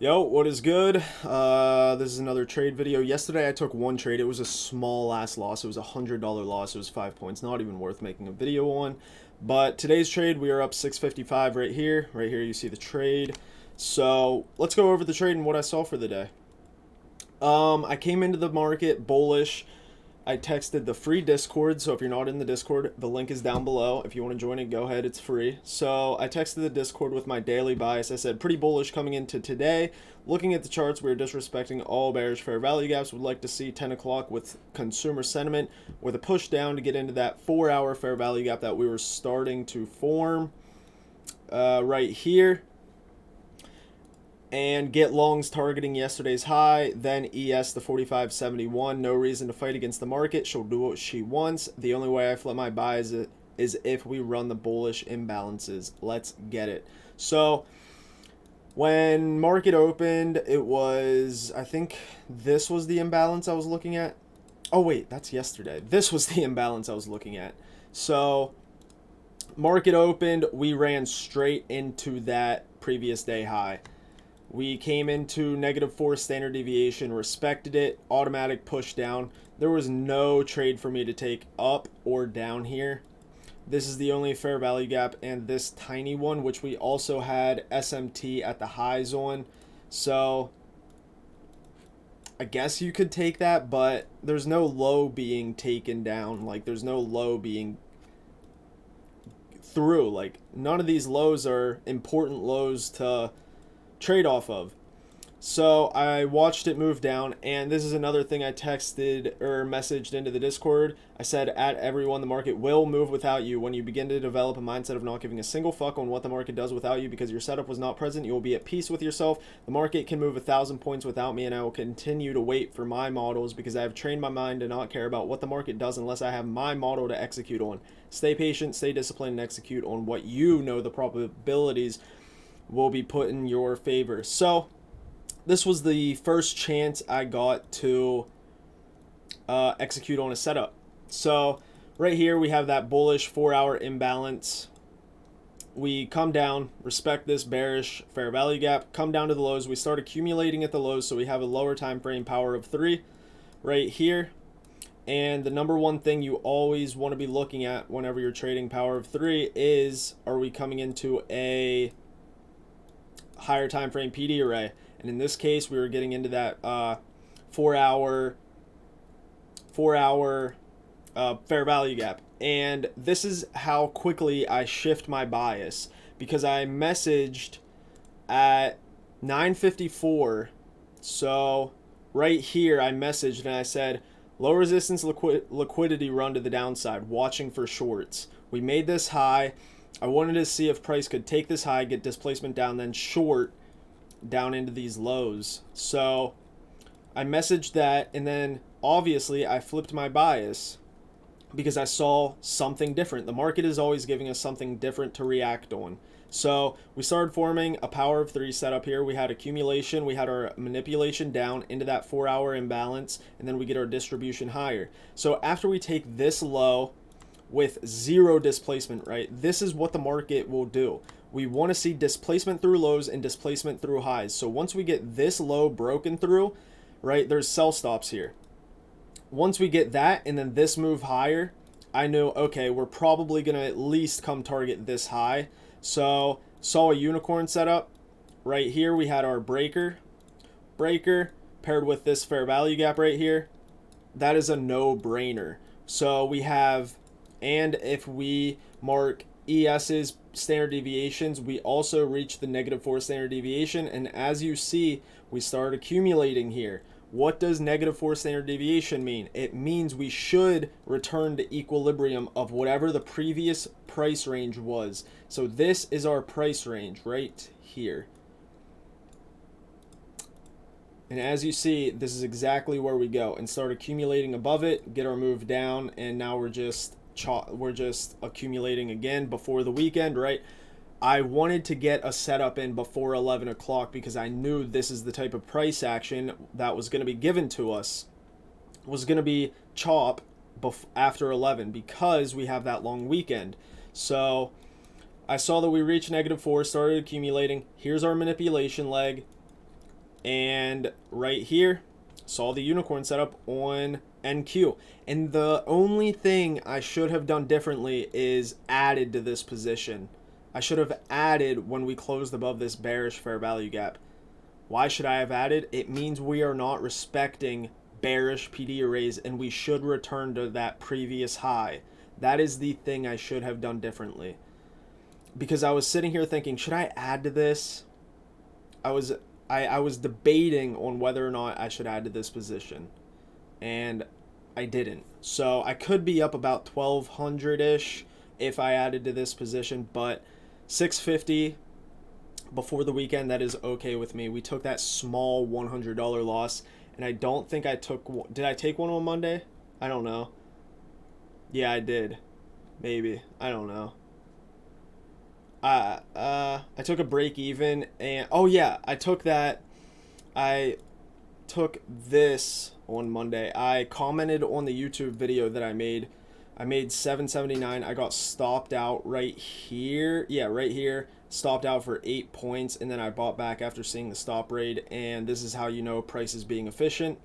Yo, what is good? This is another trade video. Yesterday I took one trade. It was a small ass loss. It was $100 loss. It was 5 points. Not even worth making a video on. But today's trade, we are up 655 right here. Right here you see the trade. So let's go over the trade and what I saw for the day. I came into the market bullish. I texted the free Discord, so if you're not in the Discord, the link is down below. If you want to join it, go ahead, it's free. So I texted the Discord with my daily bias. I said, pretty bullish coming into today. Looking at the charts, we are disrespecting all bearish fair value gaps. Would like to see 10 o'clock with consumer sentiment with a push down to get into that 4-hour fair value gap that we were starting to form right here. And get longs targeting yesterday's high, then ES the 45.71. No reason to fight against the market. She'll do what she wants. The only way I flip my buy is if we run the bullish imbalances. Let's get it. So when market opened, it was, I think this was the imbalance I was looking at. Oh wait, that's yesterday. This was the imbalance I was looking at. So market opened, we ran straight into that previous day high. We came into -4 standard deviation, respected it, automatic push down. There was no trade for me to take up or down here. This is the only fair value gap, and this tiny one, which we also had SMT at the highs on. So I guess you could take that, but there's no low being taken down. Like, there's no low being through. Like, none of these lows are important lows to trade off of. So I watched it move down, and this is another thing I texted or messaged into the Discord. I said, at everyone, the market will move without you. When you begin to develop a mindset of not giving a single fuck on what the market does without you because your setup was not present, you will be at peace with yourself. The market can move 1,000 points without me, and I will continue to wait for my models because I have trained my mind to not care about what the market does unless I have my model to execute on. Stay patient, stay disciplined, and execute on what you know the probabilities will be put in your favor. So this was the first chance I got to execute on a setup. So right here we have that bullish 4-hour imbalance. We come down, respect this bearish fair value gap, come down to the lows. We start accumulating at the lows, so we have a lower time frame power of 3 right here. And the number one thing you always want to be looking at whenever you're trading power of 3 is, are we coming into a higher time frame PD array? And in this case, we were getting into that 4-hour fair value gap. And this is how quickly I shift my bias, because I messaged at 9:54. So right here, I messaged and I said, low resistance liquidity run to the downside, watching for shorts. We made this high. I wanted to see if price could take this high, get displacement down, then short down into these lows. So I messaged that, and then obviously I flipped my bias because I saw something different. The market is always giving us something different to react on. So we started forming a power of 3 setup here. We had accumulation, we had our manipulation down into that 4-hour imbalance, and then we get our distribution higher. So after we take this low with 0 displacement, right, this is what the market will do. We want to see displacement through lows and displacement through highs. So once we get this low broken through, right, there's sell stops here. Once we get that and then this move higher, I know, okay, we're probably going to at least come target this high. So saw a unicorn setup. Right here we had our breaker paired with this fair value gap right here. That is a no-brainer. So we have, and if we mark ES's standard deviations, we also reach the -4 standard deviation, and as you see, we start accumulating here. What does -4 standard deviation mean? It means we should return to equilibrium of whatever the previous price range was. So this is our price range right here. And as you see, this is exactly where we go and start accumulating above it, get our move down, and now we're just accumulating again before the weekend, right? I wanted to get a setup in before 11 o'clock because I knew this is the type of price action that was going to be given to us, was going to be chop after 11 because we have that long weekend. So I saw that we reached -4, started accumulating. Here's our manipulation leg. And right here, saw the unicorn setup on NQ. And the only thing I should have done differently is added to this position. I should have added when we closed above this bearish fair value gap. Why should I have added? It means we are not respecting bearish PD arrays, and we should return to that previous high. That is the thing I should have done differently. Because I was sitting here thinking, should I add to this? I was debating on whether or not I should add to this position, and I didn't. So I could be up about 1200-ish if I added to this position, but 650 before the weekend, that is okay with me. We took that small $100 loss, and I don't think I took... Did I take one on Monday? I don't know. Yeah, I did. Maybe. I don't know. I took a break even, and... Oh, yeah, I took that... I took this on Monday. I commented on the YouTube video that I made. I made 779. I got stopped out right here. Yeah, right here. Stopped out for 8 points, and then I bought back after seeing the stop raid, and this is how you know price is being efficient.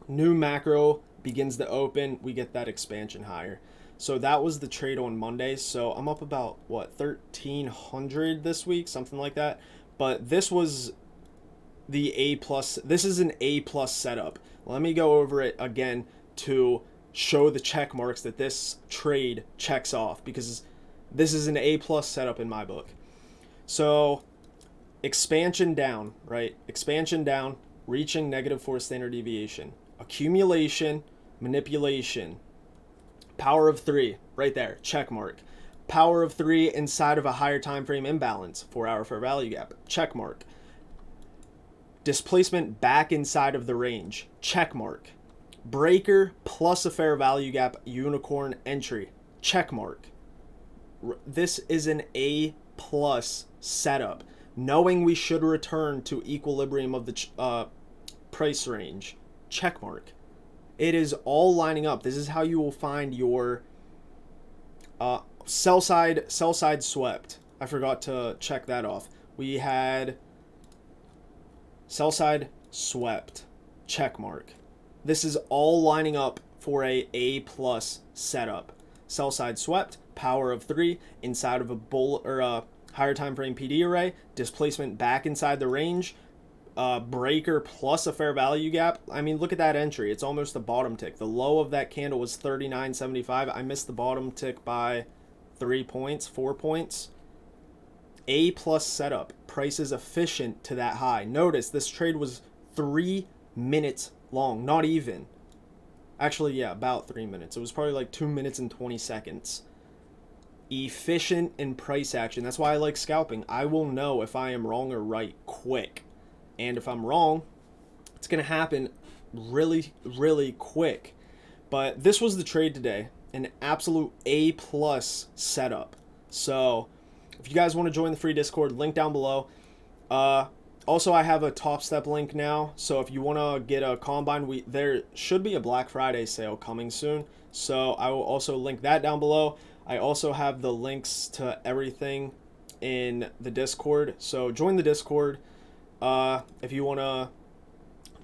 New macro begins to open. We get that expansion higher. So that was the trade on Monday. So I'm up about, what, 1,300 this week? Something like that. But this was the A+. This is an A+ setup. Let me go over it again to show the check marks that this trade checks off, because this is an A+ setup in my book. So expansion down, right? Expansion down, reaching -4 standard deviation. Accumulation, manipulation. Power of 3, right there, check mark. Power of 3 inside of a higher time frame imbalance, 4-hour fair value gap, check mark. Displacement back inside of the range, check mark. Breaker plus a fair value gap unicorn entry, check mark. This is an A+ setup, knowing we should return to equilibrium of the price range, check mark. It is all lining up. This is how you will find your sell side swept. I forgot to check that off. We had sell side swept, check mark. This is all lining up for a A+ setup. Sell side swept, power of 3 inside of a bull or a higher time frame PD array, displacement back inside the range, breaker plus a fair value gap. I mean, look at that entry. It's almost a bottom tick. The low of that candle was 39.75. I missed the bottom tick by 3 points, 4 points. A+ setup. Price is efficient to that high. Notice this trade was 3 minutes long. Not even. Actually, yeah, about 3 minutes. It was probably like 2 minutes and 20 seconds. Efficient in price action. That's why I like scalping. I will know if I am wrong or right quick. And if I'm wrong, it's going to happen really, really quick. But this was the trade today. An absolute A+ setup. So if you guys want to join the free Discord, link down below. Also, I have a Top Step link now. So if you want to get a combine, there should be a Black Friday sale coming soon. So I will also link that down below. I also have the links to everything in the Discord. So join the Discord if you want to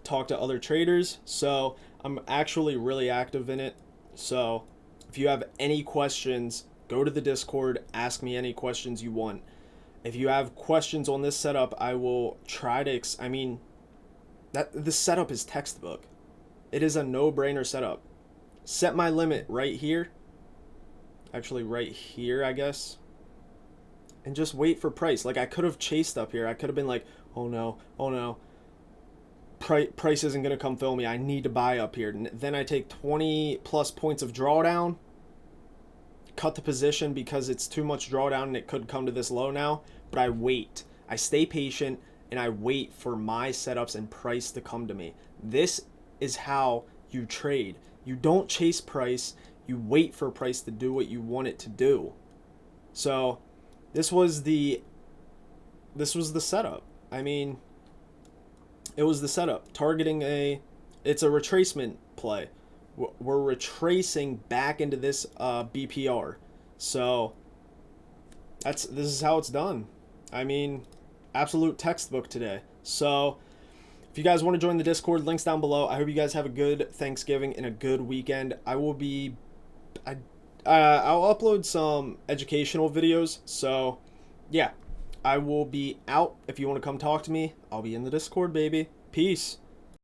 talk to other traders. So I'm actually really active in it. So if you have any questions, go to the Discord, ask me any questions you want. If you have questions on this setup, I will try to, this setup is textbook. It is a no-brainer setup. Set my limit right here. Actually, right here, I guess. And just wait for price. Like, I could have chased up here. I could have been like, oh no. Price isn't going to come fill me. I need to buy up here. And then I take 20 plus points of drawdown. Cut the position because it's too much drawdown and it could come to this low now. But I wait. I stay patient and I wait for my setups and price to come to me. This is how you trade. You don't chase price. You wait for price to do what you want it to do. So this was the setup. I mean, it was the setup. Targeting it's a retracement play. We're retracing back into this BPR. So this is how it's done. I mean, absolute textbook today. So If you guys want to join the Discord, links down below. I hope you guys have a good Thanksgiving and a good weekend. I'll upload some educational videos. So, yeah, I will be out. If you want to come talk to me, I'll be in the Discord, baby. Peace.